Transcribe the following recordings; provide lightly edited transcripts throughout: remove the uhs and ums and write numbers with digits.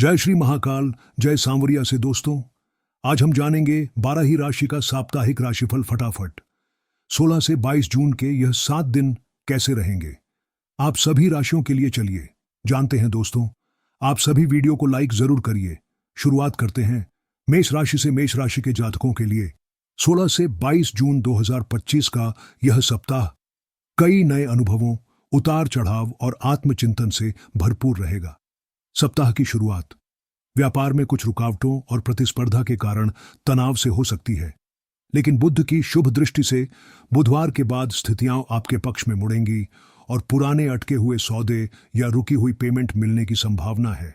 जय श्री महाकाल, जय सांवरिया से दोस्तों। आज हम जानेंगे 12 ही राशि का साप्ताहिक राशिफल फटाफट। 16 से 22 जून के यह 7 दिन कैसे रहेंगे, आप सभी राशियों के लिए चलिए जानते हैं दोस्तों। आप सभी वीडियो को लाइक जरूर करिए। शुरुआत करते हैं मेष राशि से। मेष राशि के जातकों के लिए 16 से 22 जून 2025 का यह सप्ताह कई नए अनुभवों, उतार चढ़ाव और आत्मचिंतन से भरपूर रहेगा। सप्ताह की शुरुआत व्यापार में कुछ रुकावटों और प्रतिस्पर्धा के कारण तनाव से हो सकती है, लेकिन बुध की शुभ दृष्टि से बुधवार के बाद स्थितियां आपके पक्ष में मुड़ेंगी और पुराने अटके हुए सौदे या रुकी हुई पेमेंट मिलने की संभावना है।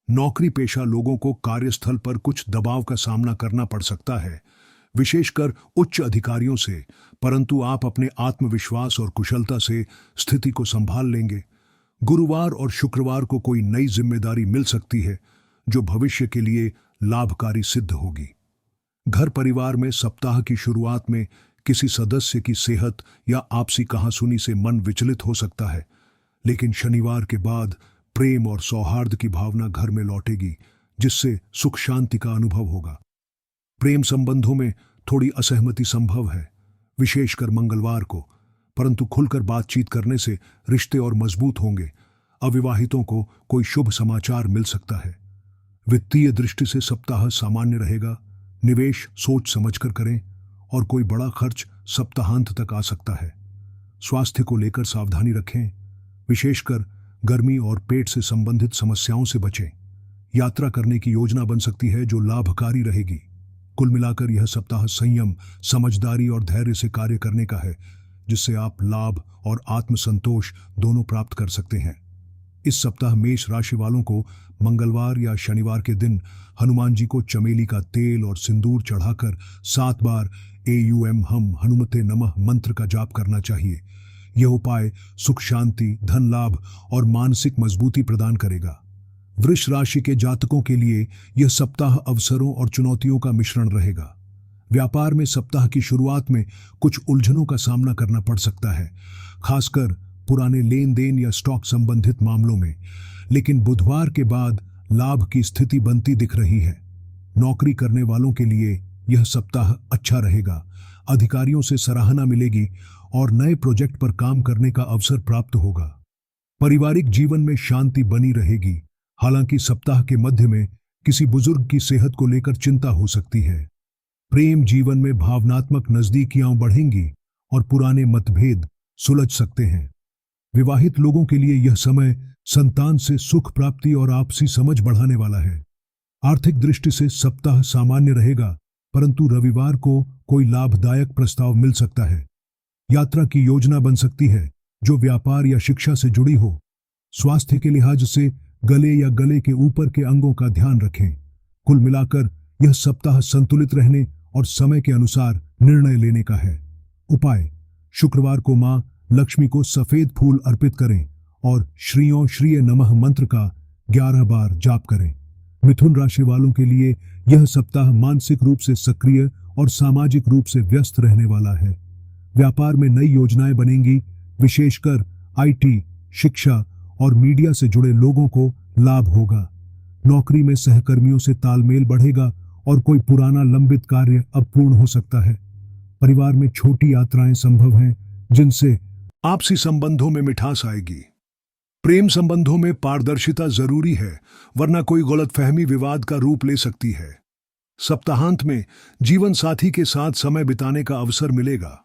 नौकरी पेशा लोगों को कार्यस्थल पर कुछ दबाव का सामना करना पड़ सकता है, विशेषकर उच्च अधिकारियों से, परंतु आप अपने आत्मविश्वास और कुशलता से स्थिति को संभाल लेंगे। गुरुवार और शुक्रवार को कोई नई जिम्मेदारी मिल सकती है जो भविष्य के लिए लाभकारी सिद्ध होगी। घर परिवार में सप्ताह की शुरुआत में किसी सदस्य की सेहत या आपसी कहासुनी से मन विचलित हो सकता है, लेकिन शनिवार के बाद प्रेम और सौहार्द की भावना घर में लौटेगी, जिससे सुख शांति का अनुभव होगा। प्रेम संबंधों में थोड़ी असहमति संभव है, विशेषकर मंगलवार को, परंतु खुलकर बातचीत करने से रिश्ते और मजबूत होंगे। अविवाहितों को कोई शुभ समाचार मिल सकता है। वित्तीय दृष्टि से सप्ताह सामान्य रहेगा। निवेश सोच समझकर करें और कोई बड़ा खर्च सप्ताहांत तक आ सकता है। स्वास्थ्य को लेकर सावधानी रखें, विशेषकर गर्मी और पेट से संबंधित समस्याओं से बचें। यात्रा करने की योजना बन सकती है जो लाभकारी रहेगी। कुल मिलाकर यह सप्ताह संयम, समझदारी और धैर्य से कार्य करने का है, जिससे आप लाभ और आत्मसंतोष दोनों प्राप्त कर सकते हैं। इस सप्ताह मेष राशि वालों को मंगलवार या शनिवार के दिन हनुमान जी को चमेली का तेल और सिंदूर चढ़ाकर 7 बार AUM हम हनुमते नमः मंत्र का जाप करना चाहिए। यह उपाय सुख शांति, धन लाभ और मानसिक मजबूती प्रदान करेगा। वृष राशि के जातकों के लिए यह सप्ताह अवसरों और चुनौतियों का मिश्रण रहेगा। व्यापार में सप्ताह की शुरुआत में कुछ उलझनों का सामना करना पड़ सकता है, खासकर पुराने लेन देन या स्टॉक संबंधित मामलों में, लेकिन बुधवार के बाद लाभ की स्थिति बनती दिख रही है। नौकरी करने वालों के लिए यह सप्ताह अच्छा रहेगा। अधिकारियों से सराहना मिलेगी और नए प्रोजेक्ट पर काम करने का अवसर प्राप्त होगा। पारिवारिक जीवन में शांति बनी रहेगी, हालांकि सप्ताह के मध्य में किसी बुजुर्ग की सेहत को लेकर चिंता हो सकती है। प्रेम जीवन में भावनात्मक नजदीकियां बढ़ेंगी और पुराने मतभेद सुलझ सकते हैं। विवाहित लोगों के लिए यह समय संतान से सुख प्राप्ति और आपसी समझ बढ़ाने वाला है। आर्थिक दृष्टि से सप्ताह सामान्य रहेगा, परंतु रविवार को कोई लाभदायक प्रस्ताव मिल सकता है। यात्रा की योजना बन सकती है जो व्यापार या शिक्षा से जुड़ी हो। स्वास्थ्य के लिहाज से गले या गले के ऊपर के अंगों का ध्यान रखें। कुल मिलाकर यह सप्ताह संतुलित रहने और समय के अनुसार निर्णय लेने का है। उपाय: शुक्रवार को मां लक्ष्मी को सफेद फूल अर्पित करें और श्रीयों श्रीय नमः मंत्र का 11 बार जाप करें। मिथुन राशि वालों के लिए यह सप्ताह मानसिक रूप से सक्रिय और सामाजिक रूप से व्यस्त रहने वाला है। व्यापार में नई योजनाएं बनेंगी, विशेषकर IT, शिक्षा और मीडिया से जुड़े लोगों को लाभ होगा। नौकरी में सहकर्मियों से तालमेल बढ़ेगा और कोई पुराना लंबित कार्य अब पूर्ण हो सकता है। परिवार में छोटी यात्राएं संभव हैं, जिनसे आपसी संबंधों में मिठास आएगी। प्रेम संबंधों में पारदर्शिता जरूरी है, वरना कोई गलतफहमी विवाद का रूप ले सकती है। सप्ताहांत में जीवन साथी के साथ समय बिताने का अवसर मिलेगा।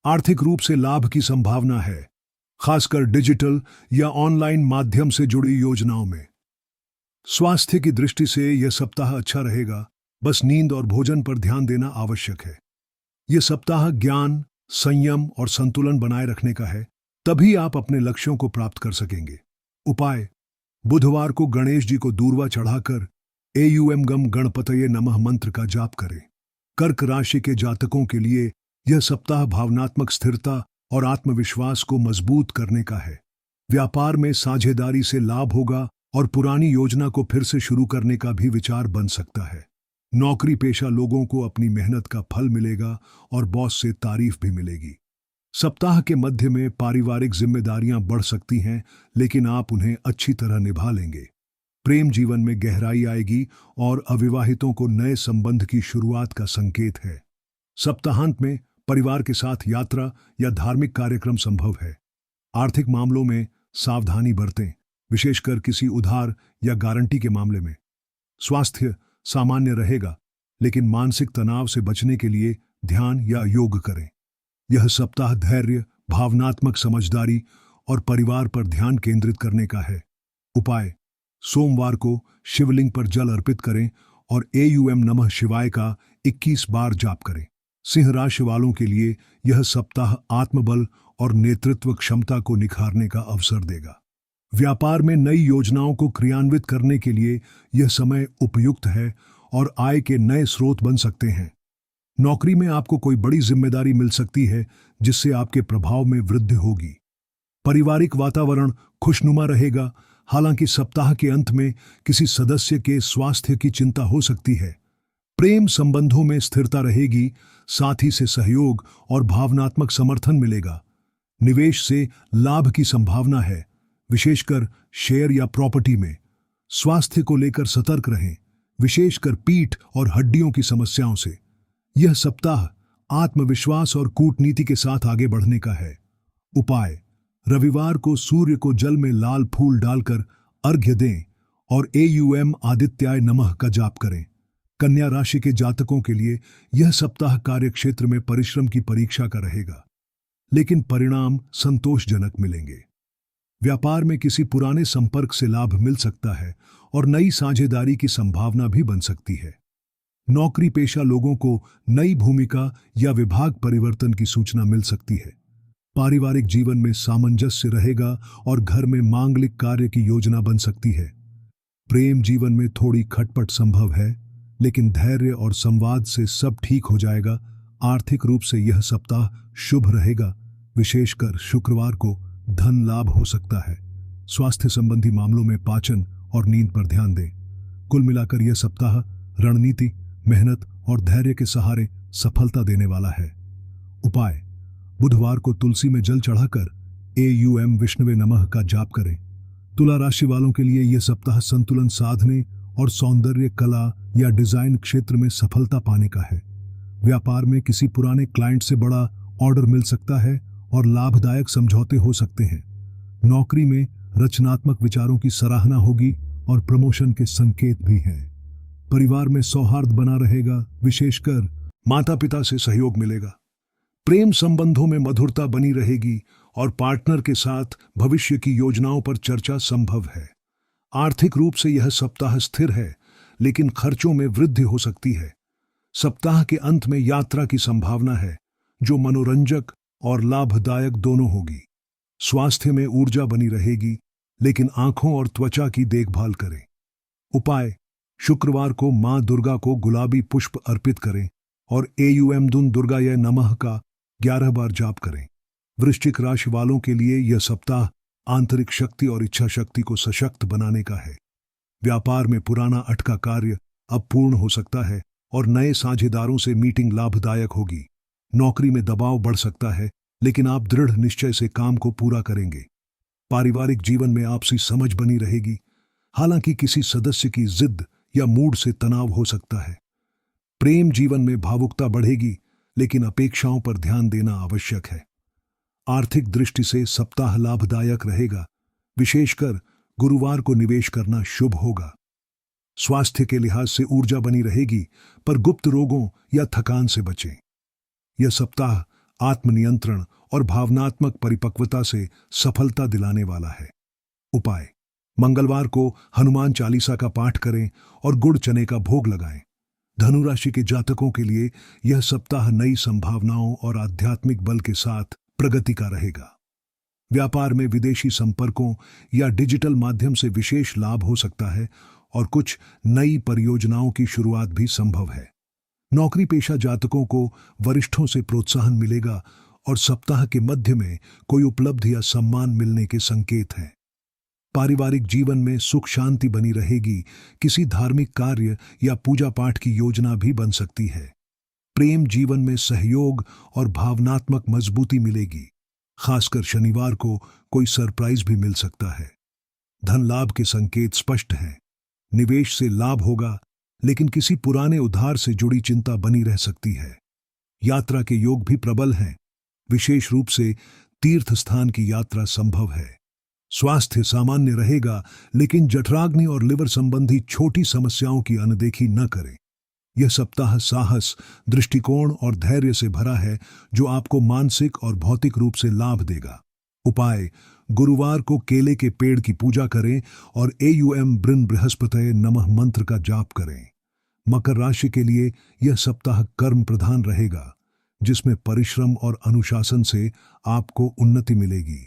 आर्थिक रूप से लाभ की संभावना है, खासकर डिजिटल या ऑनलाइन माध्यम से जुड़ी योजनाओं में। स्वास्थ्य की दृष्टि से यह सप्ताह अच्छा रहेगा, बस नींद और भोजन पर ध्यान देना आवश्यक है। यह सप्ताह ज्ञान, संयम और संतुलन बनाए रखने का है, तभी आप अपने लक्ष्यों को प्राप्त कर सकेंगे। उपाय: बुधवार को गणेश जी को दूर्वा चढ़ाकर AUM गम गणपतये नमः मंत्र का जाप करें। कर्क राशि के जातकों के लिए यह सप्ताह भावनात्मक स्थिरता और आत्मविश्वास को मजबूत करने का है। व्यापार में साझेदारी से लाभ होगा और पुरानी योजना को फिर से शुरू करने का भी विचार बन सकता है। नौकरी पेशा लोगों को अपनी मेहनत का फल मिलेगा और बॉस से तारीफ भी मिलेगी। सप्ताह के मध्य में पारिवारिक जिम्मेदारियां बढ़ सकती हैं, लेकिन आप उन्हें अच्छी तरह निभा लेंगे। प्रेम जीवन में गहराई आएगी और अविवाहितों को नए संबंध की शुरुआत का संकेत है। सप्ताहांत में परिवार के साथ यात्रा या धार्मिक कार्यक्रम संभव है। आर्थिक मामलों में सावधानी बरतें, विशेषकर किसी उधार या गारंटी के मामले में। स्वास्थ्य सामान्य रहेगा, लेकिन मानसिक तनाव से बचने के लिए ध्यान या योग करें। यह सप्ताह धैर्य, भावनात्मक समझदारी और परिवार पर ध्यान केंद्रित करने का है। उपाय: सोमवार को शिवलिंग पर जल अर्पित करें और एयूएम नमः शिवाय का 21 बार जाप करें। सिंह राशि वालों के लिए यह सप्ताह आत्मबल और नेतृत्व क्षमता को निखारने का अवसर देगा। व्यापार में नई योजनाओं को क्रियान्वित करने के लिए यह समय उपयुक्त है और आय के नए स्रोत बन सकते हैं। नौकरी में आपको कोई बड़ी जिम्मेदारी मिल सकती है, जिससे आपके प्रभाव में वृद्धि होगी। पारिवारिक वातावरण खुशनुमा रहेगा, हालांकि सप्ताह के अंत में किसी सदस्य के स्वास्थ्य की चिंता हो सकती है। प्रेम संबंधों में स्थिरता रहेगी, साथी से सहयोग और भावनात्मक समर्थन मिलेगा। निवेश से लाभ की संभावना है, विशेषकर शेयर या प्रॉपर्टी में। स्वास्थ्य को लेकर सतर्क रहें, विशेषकर पीठ और हड्डियों की समस्याओं से। यह सप्ताह आत्मविश्वास और कूटनीति के साथ आगे बढ़ने का है। उपाय: रविवार को सूर्य को जल में लाल फूल डालकर अर्घ्य दें और एयूएम आदित्याय नमः का जाप करें। कन्या राशि के जातकों के लिए यह सप्ताह कार्यक्षेत्र में परिश्रम की परीक्षा का रहेगा, लेकिन परिणाम संतोषजनक मिलेंगे। व्यापार में किसी पुराने संपर्क से लाभ मिल सकता है और नई साझेदारी की संभावना भी बन सकती है। नौकरी पेशा लोगों को नई भूमिका या विभाग परिवर्तन की सूचना मिल सकती है। पारिवारिक जीवन में सामंजस्य रहेगा और घर में मांगलिक कार्य की योजना बन सकती है। प्रेम जीवन में थोड़ी खटपट संभव है, लेकिन धैर्य और संवाद से सब ठीक हो जाएगा। आर्थिक रूप से यह सप्ताह शुभ रहेगा, विशेषकर शुक्रवार को धन लाभ हो सकता है। स्वास्थ्य संबंधी मामलों में पाचन और नींद पर ध्यान दें। कुल मिलाकर यह सप्ताह रणनीति, मेहनत और धैर्य के सहारे सफलता देने वाला है। उपाय: बुधवार को तुलसी में जल चढ़ाकर एयूएम विष्णुवे नमः का जाप करें। तुला राशि वालों के लिए यह सप्ताह संतुलन साधने और सौंदर्य, कला या डिजाइन क्षेत्र में सफलता पाने का है। व्यापार में किसी पुराने क्लाइंट से बड़ा ऑर्डर मिल सकता है और लाभदायक समझौते हो सकते हैं। नौकरी में रचनात्मक विचारों की सराहना होगी और प्रमोशन के संकेत भी हैं। परिवार में सौहार्द बना रहेगा, विशेषकर माता पिता से सहयोग मिलेगा। प्रेम संबंधों में मधुरता बनी रहेगी और पार्टनर के साथ भविष्य की योजनाओं पर चर्चा संभव है। आर्थिक रूप से यह सप्ताह स्थिर है, लेकिन खर्चों में वृद्धि हो सकती है। सप्ताह के अंत में यात्रा की संभावना है, जो मनोरंजक और लाभदायक दोनों होगी। स्वास्थ्य में ऊर्जा बनी रहेगी, लेकिन आंखों और त्वचा की देखभाल करें। उपाय: शुक्रवार को मां दुर्गा को गुलाबी पुष्प अर्पित करें और एयूएम दुन दुर्गाय नमः का 11 बार जाप करें। वृश्चिक राशि वालों के लिए यह सप्ताह आंतरिक शक्ति और इच्छा शक्ति को सशक्त बनाने का है। व्यापार में पुराना अटका कार्य अब पूर्ण हो सकता है और नए साझेदारों से मीटिंग लाभदायक होगी। नौकरी में दबाव बढ़ सकता है, लेकिन आप दृढ़ निश्चय से काम को पूरा करेंगे। पारिवारिक जीवन में आपसी समझ बनी रहेगी, हालांकि किसी सदस्य की जिद या मूड से तनाव हो सकता है। प्रेम जीवन में भावुकता बढ़ेगी, लेकिन अपेक्षाओं पर ध्यान देना आवश्यक है। आर्थिक दृष्टि से सप्ताह लाभदायक रहेगा, विशेषकर गुरुवार को निवेश करना शुभ होगा। स्वास्थ्य के लिहाज से ऊर्जा बनी रहेगी, पर गुप्त रोगों या थकान से बचें। यह सप्ताह आत्मनियंत्रण और भावनात्मक परिपक्वता से सफलता दिलाने वाला है। उपाय: मंगलवार को हनुमान चालीसा का पाठ करें और गुड़ चने का भोग लगाएं। धनु राशि के जातकों के लिए यह सप्ताह नई संभावनाओं और आध्यात्मिक बल के साथ प्रगति का रहेगा। व्यापार में विदेशी संपर्कों या डिजिटल माध्यम से विशेष लाभ हो सकता है और कुछ नई परियोजनाओं की शुरुआत भी संभव है। नौकरी पेशा जातकों को वरिष्ठों से प्रोत्साहन मिलेगा और सप्ताह के मध्य में कोई उपलब्धि या सम्मान मिलने के संकेत हैं। पारिवारिक जीवन में सुख शांति बनी रहेगी, किसी धार्मिक कार्य या पूजा पाठ की योजना भी बन सकती है। प्रेम जीवन में सहयोग और भावनात्मक मजबूती मिलेगी, खासकर शनिवार को कोई सरप्राइज भी मिल सकता है। धन लाभ के संकेत स्पष्ट हैं, निवेश से लाभ होगा, लेकिन किसी पुराने उधार से जुड़ी चिंता बनी रह सकती है। यात्रा के योग भी प्रबल हैं, विशेष रूप से तीर्थ स्थान की यात्रा संभव है। स्वास्थ्य सामान्य रहेगा, लेकिन जठराग्नि और लिवर संबंधी छोटी समस्याओं की अनदेखी न करें। यह सप्ताह साहस, दृष्टिकोण और धैर्य से भरा है, जो आपको मानसिक और भौतिक रूप से लाभ देगा। उपाय: गुरुवार को केले के पेड़ की पूजा करें और एयुएम बृन बृहस्पतये नमः मंत्र का जाप करें। मकर राशि के लिए यह सप्ताह कर्म प्रधान रहेगा, जिसमें परिश्रम और अनुशासन से आपको उन्नति मिलेगी।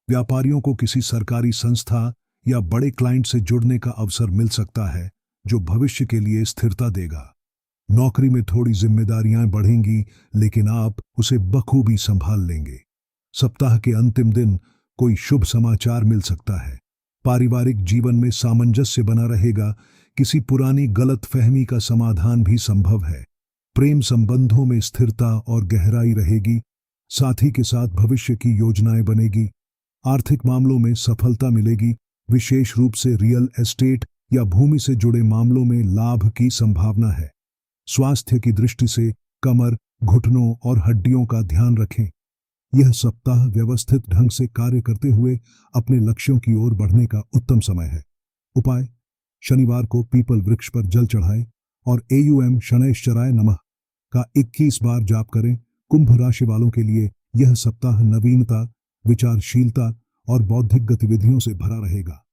व्यापारियों को किसी सरकारी संस्था या बड़े क्लाइंट से जुड़ने का अवसर मिल सकता है, जो भविष्य के लिए स्थिरता देगा। नौकरी में थोड़ी जिम्मेदारियां बढ़ेंगी, लेकिन आप उसे बखूबी संभाल लेंगे। सप्ताह के अंतिम दिन कोई शुभ समाचार मिल सकता है। पारिवारिक जीवन में सामंजस्य बना रहेगा, किसी पुरानी गलतफहमी का समाधान भी संभव है। प्रेम संबंधों में स्थिरता और गहराई रहेगी, साथी के साथ भविष्य की योजनाएं बनेगी। आर्थिक मामलों में सफलता मिलेगी, विशेष रूप से रियल एस्टेट या भूमि से जुड़े मामलों में लाभ की संभावना है। स्वास्थ्य की दृष्टि से कमर, घुटनों और हड्डियों का ध्यान रखें। यह सप्ताह व्यवस्थित ढंग से कार्य करते हुए अपने लक्ष्यों की ओर बढ़ने का उत्तम समय है। उपाय: शनिवार को पीपल वृक्ष पर जल चढ़ाएं और एयुएम शनैश्चराय नमः का 21 बार जाप करें। कुंभ राशि वालों के लिए यह सप्ताह नवीनता, विचारशीलता और बौद्धिक गतिविधियों से भरा रहेगा।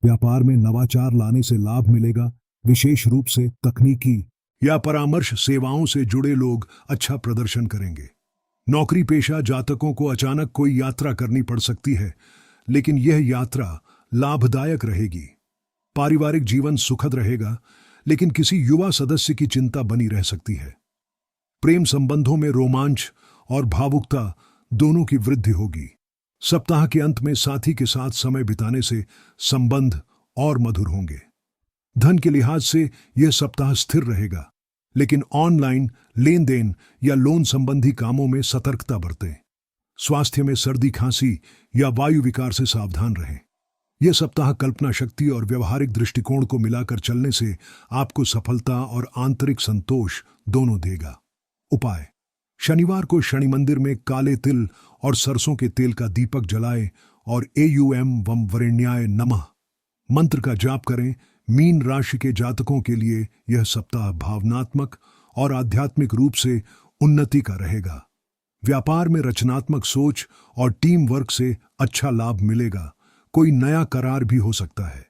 व्यापार में नवाचार लाने से लाभ मिलेगा, विशेष रूप से तकनीकी या परामर्श सेवाओं से जुड़े लोग अच्छा प्रदर्शन करेंगे। नौकरी पेशा जातकों को अचानक कोई यात्रा करनी पड़ सकती है, लेकिन यह यात्रा लाभदायक रहेगी। पारिवारिक जीवन सुखद रहेगा, लेकिन किसी युवा सदस्य की चिंता बनी रह सकती है। प्रेम संबंधों में रोमांच और भावुकता दोनों की वृद्धि होगी। सप्ताह के अंत में साथी के साथ समय बिताने से संबंध और मधुर होंगे। धन के लिहाज से यह सप्ताह स्थिर रहेगा, लेकिन ऑनलाइन लेन देन या लोन संबंधी कामों में सतर्कता बरतें। स्वास्थ्य में सर्दी, खांसी या वायु विकार से सावधान रहें। यह सप्ताह कल्पना शक्ति और व्यवहारिक दृष्टिकोण को मिलाकर चलने से आपको सफलता और आंतरिक संतोष दोनों देगा। उपाय: शनिवार को शनि मंदिर में काले तिल और सरसों के तेल का दीपक जलाएं और एयुएम वम वरेण्याय नमः मंत्र का जाप करें। मीन राशि के जातकों के लिए यह सप्ताह भावनात्मक और आध्यात्मिक रूप से उन्नति का रहेगा। व्यापार में रचनात्मक सोच और टीम वर्क से अच्छा लाभ मिलेगा। कोई नया करार भी हो सकता है।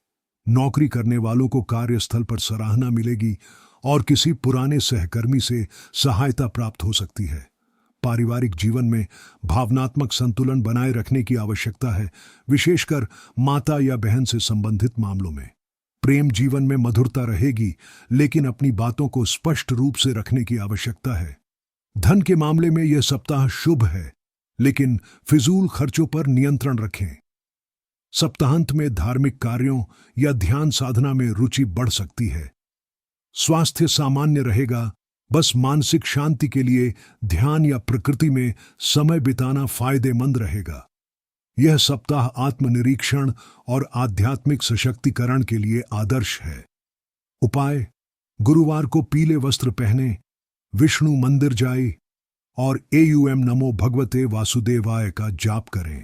नौकरी करने वालों को कार्यस्थल पर सराहना मिलेगी और किसी पुराने सहकर्मी से सहायता प्राप्त हो सकती है। पारिवारिक जीवन में भावनात्मक संतुलन बनाए रखने की आवश्यकता है, विशेषकर माता या बहन से संबंधित मामलों में। प्रेम जीवन में मधुरता रहेगी, लेकिन अपनी बातों को स्पष्ट रूप से रखने की आवश्यकता है। धन के मामले में यह सप्ताह शुभ है, लेकिन फिजूल खर्चों पर नियंत्रण रखें। सप्ताहांत में धार्मिक कार्यों या ध्यान साधना में रुचि बढ़ सकती है। स्वास्थ्य सामान्य रहेगा, बस मानसिक शांति के लिए ध्यान या प्रकृति में समय बिताना फायदेमंद रहेगा। यह सप्ताह आत्मनिरीक्षण और आध्यात्मिक सशक्तिकरण के लिए आदर्श है। उपाय: गुरुवार को पीले वस्त्र पहने, विष्णु मंदिर जाए और एयुएम नमो भगवते वासुदेवाय का जाप करें।